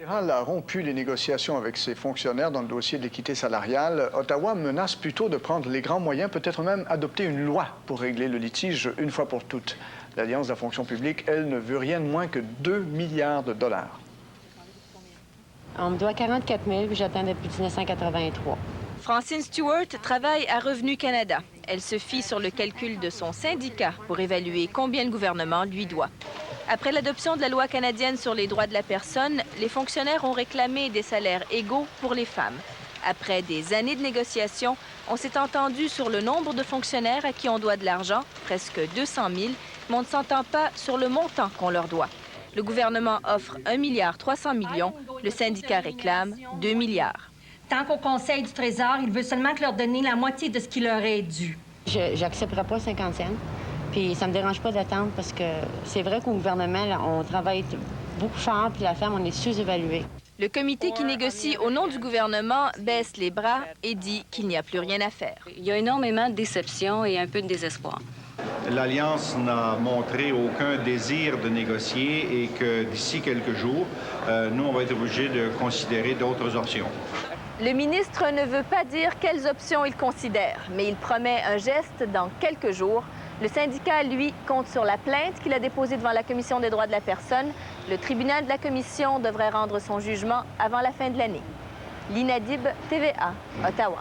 Le fédéral a rompu les négociations avec ses fonctionnaires dans le dossier de l'équité salariale. Ottawa menace plutôt de prendre les grands moyens, peut-être même adopter une loi pour régler le litige une fois pour toutes. L'Alliance de la fonction publique, elle, ne veut rien de moins que 2 milliards de dollars. On me doit 44 000, puis j'attends depuis 1983. Francine Stewart travaille à Revenu Canada. Elle se fie sur le calcul de son syndicat pour évaluer combien le gouvernement lui doit. Après l'adoption de la loi canadienne sur les droits de la personne, les fonctionnaires ont réclamé des salaires égaux pour les femmes. Après des années de négociations, on s'est entendu sur le nombre de fonctionnaires à qui on doit de l'argent, presque 200 000, mais on ne s'entend pas sur le montant qu'on leur doit. Le gouvernement offre 1,3 milliard. Le syndicat réclame 2 milliards. Tant qu'au Conseil du Trésor, il veut seulement que leur donner la moitié de ce qui leur est dû. J'accepterai pas 50 cents. Puis ça me dérange pas d'attendre parce que c'est vrai qu'au gouvernement, là, on travaille beaucoup fort, puis la femme, on est sous-évalué. Le comité qui négocie au nom du gouvernement baisse les bras et dit qu'il n'y a plus rien à faire. Il y a énormément de déception et un peu de désespoir. L'Alliance n'a montré aucun désir de négocier et que d'ici quelques jours, nous, on va être obligés de considérer d'autres options. Le ministre ne veut pas dire quelles options il considère, mais il promet un geste dans quelques jours. Le syndicat, lui, compte sur la plainte qu'il a déposée devant la Commission des droits de la personne. Le tribunal de la Commission devrait rendre son jugement avant la fin de l'année. Lina Dib, TVA, Ottawa.